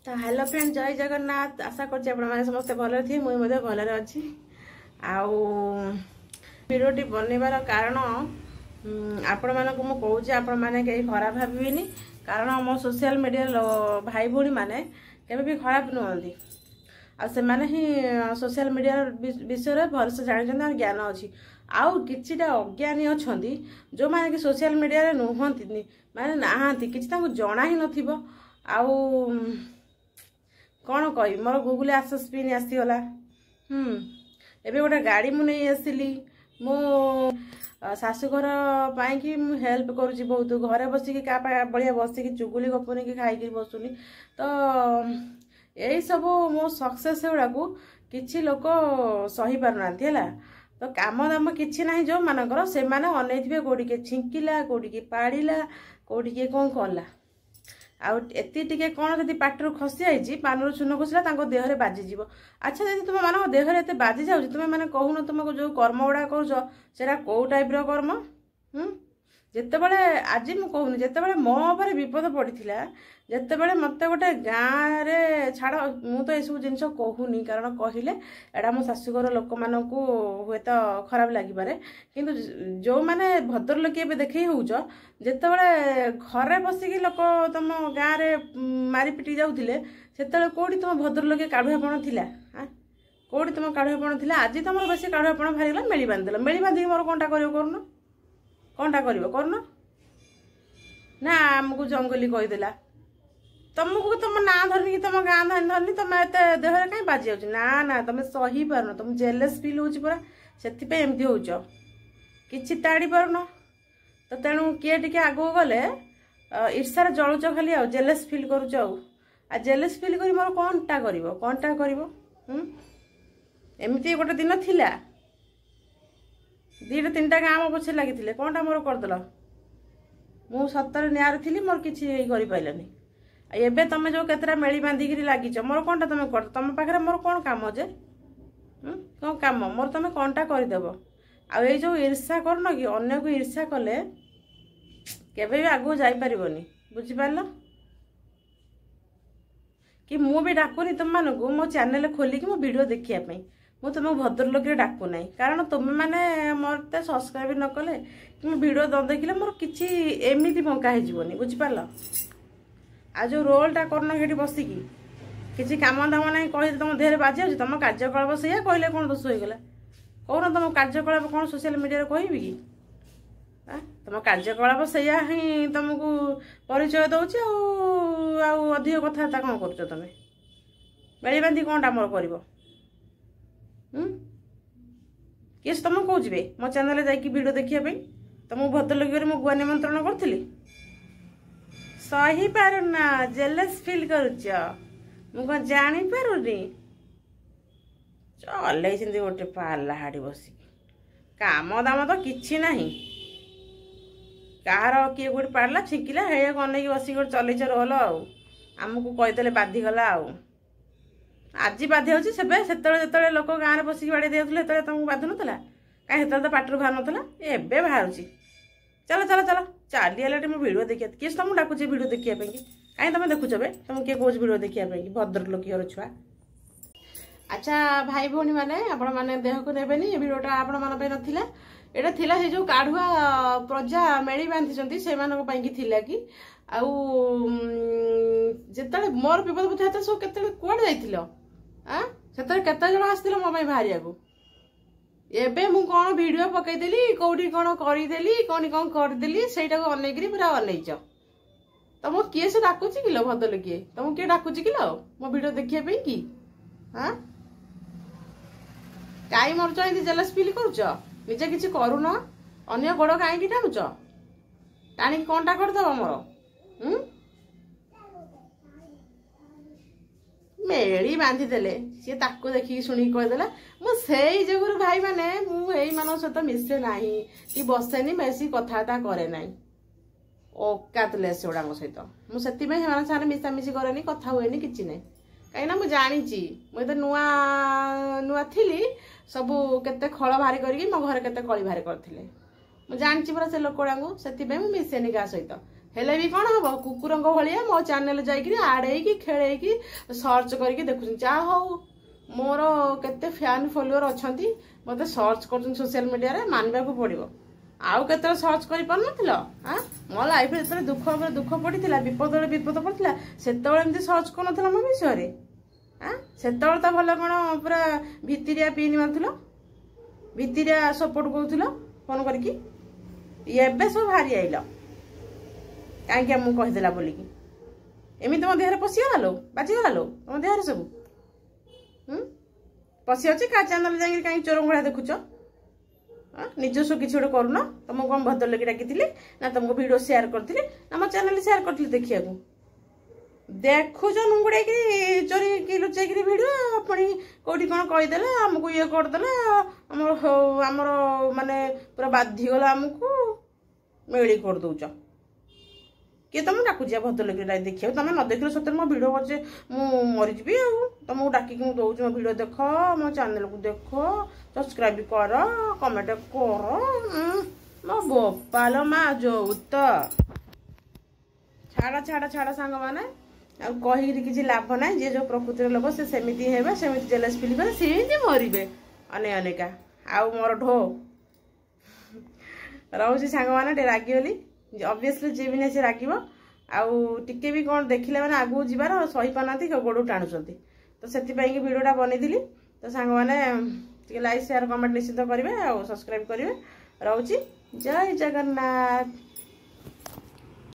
तो hello friend, जय जगन्नाथ। आशा कर समस्ते भल थी, मुझे भलरे अच्छी। भिडियोटी बनइबार कारण आपण मानक मु कहूँ आपण मैंने कहीं खराब भाविनी, कारण मो सोशल मीडिया भाई भौणी मैंने केवे भी खराब नुहति। से माने ही सोशल मीडिया विषय भलसे जानते ज्ञान अच्छी। आउ किछिटा अज्ञानी अच्छा जो मैंने कि सोशल मीडिया नुहति माने नहांती किछि तांको जना ही नथिबो। आउ कौन कह मोर गूगल आक्सेस पिन आसीगला। एबे गोटे गाड़ी मु नहीं आसली मो शाशुघर पाई हेल्प करुँची बहुत। घरे बसिकी क्या बढ़िया बसिकी चुगुली गपुनी कि खाई बसुनी। तो यही सब मो सक्सेस गुड़ा को किछि लोक सही पारना है। तो काम दाम किछि ना जो मानकर से माने अनैथिबे कोडी के छिंकिला, कोडी के पाड़िला, कोडी के कौन कला। आउ एति टिके कौन जदि पाटर खसी आई पानर चून खसला देहरे बाजिज। अच्छा जब तुम मान देहरे एत बाजि जाऊँ तुम्हें मैंने कहून तुमको जो कर्म गुड़ा करा कौ टाइप कर्म। जितेबले आज मु कहूनी जितेबले मो पर विपद पड़ा जितेबले मत गोटे गाँव रे छाड़ मु तो यू जिन कहूनी कारण कहले एटा मो शाशुघर लोक मान हुए तो खराब लगिपारे। किंतु जो मैंने भद्र लोक ए देखे होच जितेबले घरे बसिकी लोक तुम गाँव रे मारी पिटी जाऊे से कौटी तुम भद्र लोके काढ़ुआपण थिला। कौटी तुम काढ़ुआपण थिला। आज तुम बेसी काढ़ुआपण बाहरीगला मेली बांधिदेल। मेली बांधिकी मोर कौनटा कर कौनटा करना ना आमको जंगली कहीदेला तुमको तुम ना धरनी तुम गाँ धरनी तुम एत देहरे कहीं बाजि जाऊँ ना ना तुम सही पारन। तुम जेलस फिल हो पूरा से एमती होच कि ताड़ी पारन। तो तेणु किए टे आगू गले ईर्षार जलुच खाली आ जेलस फिल करुच आ जेलस फिल कर मोर कौनटा कर एमती गोटे दिन थिला दीटा तीनटा गाँव पछे लगी कौनटा मोर करदेल। मु सतर न्याय थी मोर किसी पारानी। एबे तुम जो केतरा मेली बांधिकी लगिच मोर कौनटा तुम कर तुम पाखे मोर कौन काम जे कौन काम मोर तुम कौनटा करदेव। आई जो ईर्षा करन कि अन्य को ईर्षा कले केबे भी आगू जापर बुझिपार कि मु भी डाकुनी तुम मानक मो चैनल खोलिकी मो वीडियो देखापी। मु तुम भद्र लोक डाकू ना कारण तुम्हें मैंने मत सब्सक्राइब न कले कि वीडियो न देखिले मोर किसी एमती बंका होनी बुझिपार। आ जो रोलटा करन ये बसिकी किसी काम दाम ना कह तुम देहरे बाजि तुम कार्यकलाप से कहले कौन दोष होगा कौन तुम कार्यकलाप कौन सोशल मीडिया कहबी कि तुम कार्यकलाप से ही तुमको परिचय दौच अधिक कथबार्ता कौन कर तुम बेली बांधि कौनटा मोर कर किस तुम कौचे मो चैनल जाकि वीडियो देखापी तुमको भद्र लोक मो गुआ निमंत्रण करी सही पारना जेलस फिल करुच मु कौन जापारुनी चल गोटे पाला हाड़ी बसिकी काम दाम तो किसी ना कह किए गोटे पाड़ला छिंकिला हे अनेक बसिक गोटे चलैच रोल आमको कहीदे बाधिगला आज बाधि हो से लोक गाँव में बसिक बाड़ी देते तुमको बाधु नाला कहीं तो पाटर बाहर नाला एवं बाहर चलो चलो चलो चलीगला मुझे भिडियो देखिए किस तुमको डाकुचे भिडियो देखापी कहीं तुम देखुच बे तुम किए कौच भिडियो देखापी भद्र लोक छुआ। अच्छा भाई भौणी मैंने आपण मैंने देह को नेबेनी ये भिडियोटा आपण मान नाला एटा थिला से जो काढ़ुआ प्रजा मेली बांधि से थिला कि आउ जिते मोर विपद बुझा सब के कौड़े जाइल से केते जन आसते मो बाहर को एबे मु कौन वीडियो पकईदेली कौटी कौन करदेली कौन कौन करदेली सेटा को अनेक पूरा अनईच तुम किए से डाकुची किलो भद्र किए तुम किए डाकुची किलो मो वीडियो देखापी कि कहीं मरुच जेलस फिल करुच निजे किसी करुन अन्य गोड़ कहीं टाणुच टाणी कौनटा करदेव मोर मेली बांधिदेले सी ताको देखिकी शुणी कहीदेला मुझे जगह भाई मैंने मुझे सहित मिसे ना कि बसेनी बेसी कथबार्ता करे ना औकातलेस से सहित मुझे मिसामिशी करे कथा हुए कि ना कहीं मुझे जानी मुझे नुआ नुआ थी सब केते खल बाहरी करके मो घर केते कली बाहरी करथिले मु जानी पूरा से लोक गुड़ा से मिसेनी क्या सहित हेले भी कौन हम कुकुर भाया मो चैनल जाकि आड़े खेल सर्च करके देखुन जा हूँ मोर केते फैन फॉलोअर अच्छा मत सर्च कर सोशल मीडिया मानवा को पड़ो आउ के सर्च कर मो लाइफ जो दुख दुख पड़ा विपद विपद पड़ा से सर्च कर मो विषय से तो भल कौन पूरा भितरिया पिन मार भितरिया सपोर्ट करूल फोन करके एबे सब भारी आइल कहीं मुझे कहीदेला बोलिकी एमती मो देह पशिगला लो बाजिगला लो तुम देह सब पशि अच्छे क्या चैनल जाए कहीं चोर भाया देखुच निजस्व किसी गोटे करूना तुमको कौन भद्र लगे डाकी ना तुमको वीडियो शेयर करी ना मो चैनल शेयर करी देखिया देखुच नुंगुड़े चोरी की लुचाई वीडियो पुणी कौटी कौन कहीदेला आमको ये करदेला आमर माने पूरा बाधिगला आमको मेली कर दौच किए तुम डाकुची भद्र लगे देखिए तुम न देख सतरे मो भिड अच्छे मरीजी तुमको डाक दौच मो भिड देख मो चैनल को देख सब्सक्राइब कर कमेंट कर मो बोपाल माँ जो तो छाड़ छाड़ छाड़ सांग मैंने कही किसी लाभ ना जी जो प्रकृतिर लोक से सेमती हे सेमती जेलस फिल करे सेमती मरबे अने अनेका आउ मोर ढो रोचे सांग मैंने रागिगली ऑब्वियसली जी भी नहीं से रागिब आउ टिके भी कौन देखिले मैंने आगू जीवार सही पाना गोड़ टाणुंट तो से भिडियोटा बनईली तो सांग मैंने लाइक शेयर कमेंट निश्चित करेंगे और सब्सक्राइब करेंगे रोची जय जगन्नाथ।